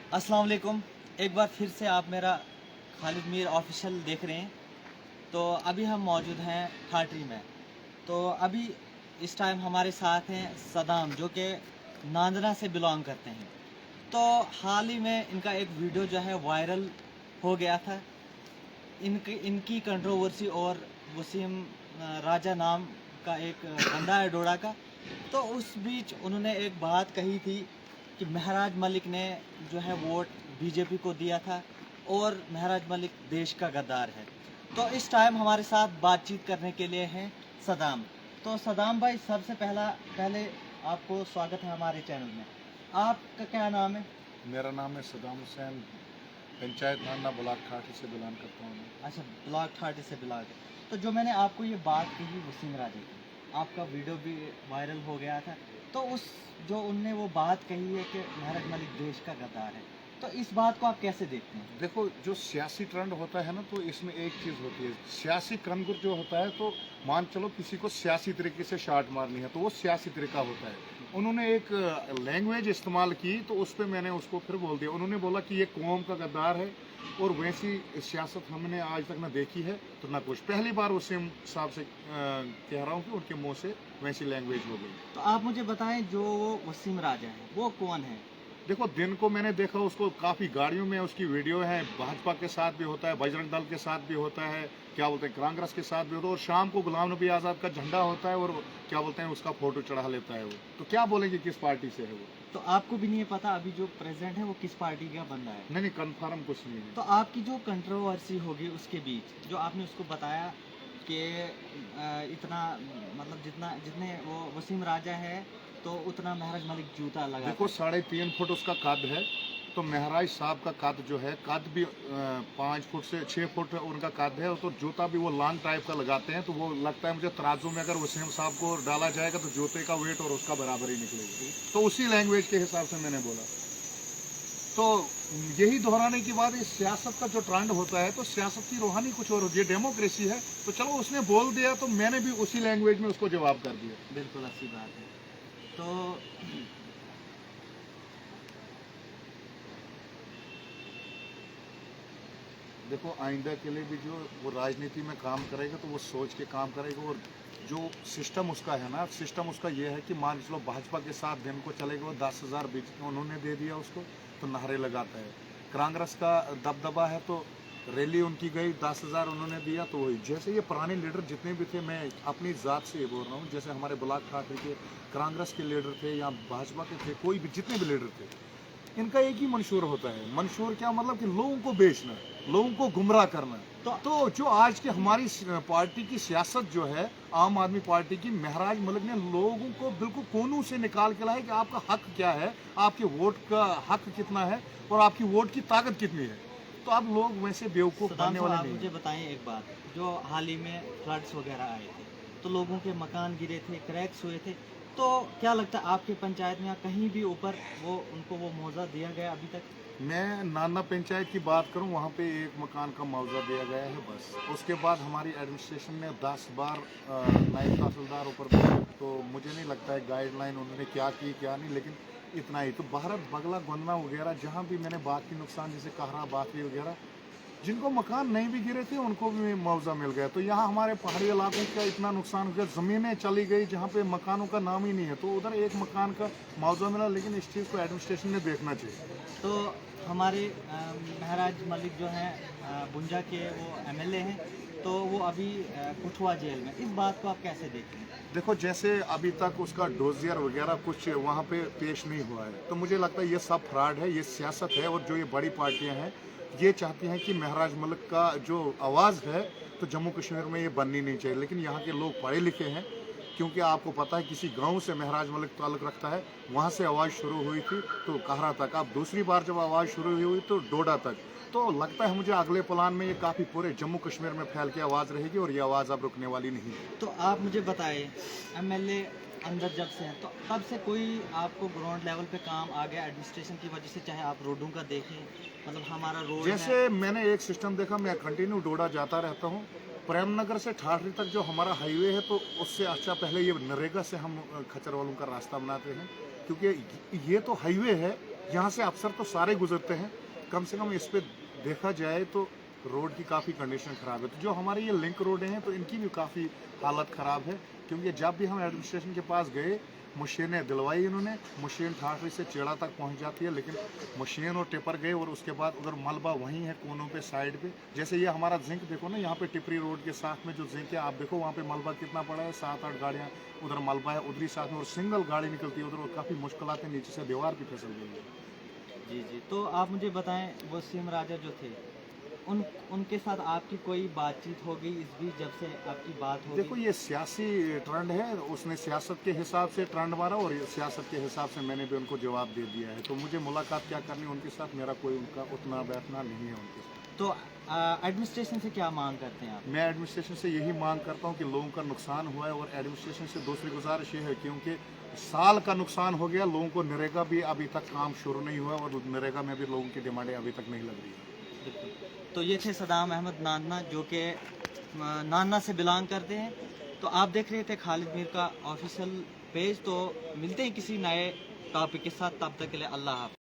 अस्सलाम वालेकुम। एक बार फिर से आप मेरा खालिद मीर ऑफिशियल देख रहे हैं। तो अभी हम मौजूद हैं ठाठरी में। तो अभी इस टाइम हमारे साथ हैं सदाम, जो कि नांदना से बिलोंग करते हैं। तो हाल ही में इनका एक वीडियो जो है वायरल हो गया था। इनकी कंट्रोवर्सी और वसीम राजा नाम का एक बंदा है डोडा का। तो उस बीच उन्होंने एक बात कही थी कि महराज मलिक ने जो है वोट बीजेपी को दिया था और महराज मलिक देश का गद्दार है। तो इस टाइम हमारे साथ बातचीत करने के लिए हैं सदाम। तो सदाम भाई, सबसे पहले आपको स्वागत है हमारे चैनल में। आपका क्या नाम है? मेरा नाम है सदाम हुसैन, पंचायत नाना ब्लॉक ठाठी से बिलोंग करता हूँ मैं। अच्छा, ब्लॉक ठाटी से बिलोंग है। तो जो मैंने आपको ये बात कही वसीम राजे की, आपका वीडियो भी वायरल हो गया था। तो उस जो उनने वो बात कही है कि महराज मलिक देश का गद्दार है, तो इस बात को आप कैसे देखते हैं? देखो, जो सियासी ट्रेंड होता है ना, तो इसमें एक चीज़ होती है, सियासी क्रंग जो होता है, तो मान चलो किसी को सियासी तरीके से शॉट मारनी है तो वो सियासी तरीका होता है। उन्होंने एक लैंग्वेज इस्तेमाल की तो उस पर मैंने उसको फिर बोल दिया। उन्होंने बोला कि ये कौम का गद्दार है और वैसी सियासत हमने आज तक ना देखी है तो ना कुछ। पहली बार वसीम साहब से कह रहा हूँ कि उनके मुंह से वैसी लैंग्वेज हो गई। तो आप मुझे बताएं, जो वो वसीम राजा है वो कौन है? देखो, दिन को मैंने देखा उसको, काफ़ी गाड़ियों में उसकी वीडियो है, भाजपा के साथ भी होता है, बजरंग दल के साथ भी होता है, क्या बोलते हैं कांग्रेस के साथ भी होता है, और शाम को गुलाम नबी आज़ाद का झंडा होता है और क्या बोलते हैं उसका फोटो चढ़ा लेता है वो। तो क्या बोलेंगे किस पार्टी से है वो? तो आपको भी नहीं पता अभी जो प्रेसिडेंट है वो किस पार्टी का बंदा है? नहीं नहीं, कन्फर्म कुछ नहीं है। तो आपकी जो कंट्रोवर्सी होगी उसके बीच जो आपने उसको बताया कि इतना, मतलब जितना जितने वो वसीम राजा है तो उतना महराज मलिक जूता लगा। देखो, 3.5 फुट उसका कद है, तो महराज साहब का कद जो है, कद भी 5 फुट से 6 फुट उनका कद है, तो जूता भी वो लॉन्ग टाइप का लगाते हैं। तो वो लगता है मुझे तराजू में अगर वसीम साहब को डाला जाएगा तो जूते का वेट और उसका बराबर ही निकलेगा। तो उसी लैंग्वेज के हिसाब से मैंने बोला। तो यही दोहराने की बात, इस सियासत का जो ट्रेंड होता है, तो सियासत की रूहानी कुछ और होती है, डेमोक्रेसी है। तो चलो, उसने बोल दिया तो मैंने भी उसी लैंग्वेज में उसको जवाब कर दिया। बिल्कुल अच्छी बात है। तो देखो, आइंदा के लिए भी जो वो राजनीति में काम करेगा तो वो सोच के काम करेगा। और जो सिस्टम उसका है ना, सिस्टम उसका ये है कि मान चलो भाजपा के साथ दिन को चलेगा, वो 10,000 बीच उन्होंने दे दिया उसको, तो नारे लगाता है। कांग्रेस का दबदबा है तो रैली उनकी गई, 10,000 उन्होंने दिया, तो वही। जैसे ये पुराने लीडर जितने भी थे, मैं अपनी ज़ात से ये बोल रहा हूँ, जैसे हमारे ब्लॉक ठाकरे के कांग्रेस के लीडर थे या भाजपा के थे, कोई भी जितने भी लीडर थे, इनका एक ही मंशूर होता है। मंशूर क्या मतलब कि लोगों को बेचना, लोगों को गुमराह करना। तो जो आज की हमारी पार्टी की सियासत जो है, आम आदमी पार्टी की, महराज मलिक ने लोगों को बिल्कुल कोनों से निकाल के लाया कि आपका हक क्या है, आपके वोट का हक कितना है और आपकी वोट की ताकत कितनी है। तो अब लोग वैसे बेवकूफ़ सदाम बनने साहब, वाले आप नहीं मुझे हैं। बताएं एक बात। जो हाल ही में फ्लड्स वगैरह आए थे तो लोगों के मकान गिरे थे, क्रैक्स हुए थे। तो क्या लगता है आपके पंचायत में या कहीं भी ऊपर वो उनको वो मुआवजा दिया गया अभी तक? मैं नाना पंचायत की बात करूं, वहाँ पे एक मकान का मुआवजा दिया गया है बस। उसके बाद हमारी एडमिनिस्ट्रेशन ने 10 बार नायब तहसीलदार ऊपर भेजे, तो मुझे नहीं लगता है गाइडलाइन उन्होंने क्या की क्या नहीं, लेकिन इतना ही। तो भारत बगला गन्ना वगैरह जहाँ भी मैंने बाकी नुकसान, जैसे कहरा बाकी वगैरह, जिनको मकान नहीं भी गिरे थे उनको भी मुआवजा मिल गया। तो यहाँ हमारे पहाड़ी इलाकों का इतना नुकसान हो गया, ज़मीनें चली गई जहाँ पे मकानों का नाम ही नहीं है, तो उधर एक मकान का मुआवजा मिला। लेकिन इस चीज़ को एडमिनिस्ट्रेशन ने देखना चाहिए। तो हमारे महराज मलिक जो हैं बुंजा के वो एमएलए हैं, तो वो अभी कुठवा जेल में। इस बात को आप कैसे देखते हैं? देखो, जैसे अभी तक उसका डोजियर वगैरह कुछ वहाँ पे पेश नहीं हुआ है, तो मुझे लगता है ये सब फ्रॉड है, ये सियासत है। और जो ये बड़ी पार्टियाँ हैं, ये चाहती हैं कि महराज मलिक का जो आवाज़ है तो जम्मू कश्मीर में ये बननी नहीं चाहिए। लेकिन यहाँ के लोग पढ़े लिखे हैं, क्योंकि आपको पता है किसी गांव से महराज मलिक ताल्लुक़ रखता है, वहाँ से आवाज़ शुरू हुई थी तो कहरा तक। अब दूसरी बार जब आवाज़ शुरू हुई तो डोडा तक। तो लगता है मुझे अगले प्लान में ये काफ़ी पूरे जम्मू कश्मीर में फैल के आवाज़ रहेगी और ये आवाज़ अब रुकने वाली नहीं है। तो आप मुझे बताइए, एमएलए अंदर जब से हैं तो तब से कोई आपको ग्राउंड लेवल पे काम आ गया एडमिनिस्ट्रेशन की वजह से? चाहे आप रोडों का देखें, मतलब हमारा रोड है। जैसे मैंने एक सिस्टम देखा, मैं कंटिन्यू डोडा जाता रहता हूँ, प्रेम नगर से ठाठरी तक जो हमारा हाईवे है, तो उससे अच्छा पहले ये नरेगा से हम खच्चर वालों का रास्ता बनाते हैं, क्योंकि ये तो हाईवे है यहाँ से अफसर तो सारे गुजरते हैं, कम से कम इस पे देखा जाए तो रोड की काफ़ी कंडीशन ख़राब है। तो जो हमारे ये लिंक रोड हैं तो इनकी भी काफ़ी हालत ख़राब है, क्योंकि जब भी हम एडमिनिस्ट्रेशन के पास गए, मशीनें दिलवाई इन्होंने, मशीन ठाठरी से चेड़ा तक पहुंच जाती है, लेकिन मशीन और टिपर गए और उसके बाद उधर मलबा वहीं है कोनों पे साइड पे। जैसे ये हमारा जिंक देखो ना, यहाँ पे टिपरी रोड के साथ में जो जिंक है, आप देखो वहाँ पे मलबा कितना पड़ा है, 7-8 गाड़ियाँ उधर मलबा है, उधर ही साथ में, और सिंगल गाड़ी निकलती है उधर, और काफ़ी मुश्किलात है, नीचे से दीवार भी फिसल गई है। जी जी, तो आप मुझे बताएं, वो सीएम राजा जो थे, उनके साथ आपकी कोई बातचीत हो गई इस बीच, जब से आपकी बात हो देखो गई? ये सियासी ट्रेंड है, उसने सियासत के हिसाब से ट्रेंड मारा और ये सियासत के हिसाब से मैंने भी उनको जवाब दे दिया है। तो मुझे मुलाकात क्या करनी उनके साथ, मेरा कोई उनका उतना बैठना नहीं है उनके साथ। तो एडमिनिस्ट्रेशन से क्या मांग करते हैं आप? मैं एडमिनिस्ट्रेशन से यही मांग करता हूँ कि लोगों का नुकसान हुआ है, और एडमिनिस्ट्रेशन से दूसरी गुजारिश ये है, क्योंकि साल का नुकसान हो गया, लोगों को नरेगा भी अभी तक काम शुरू नहीं हुआ, और नरेगा में भी लोगों की डिमांडें अभी तक नहीं लग रही है। तो ये थे सदाम अहमद नाना, जो कि नाना से बिलोंग करते हैं। तो आप देख रहे थे खालिद मीर का ऑफिशियल पेज। तो मिलते हैं किसी नए टॉपिक के साथ, तब तक के लिए अल्लाह हाफ़िज़।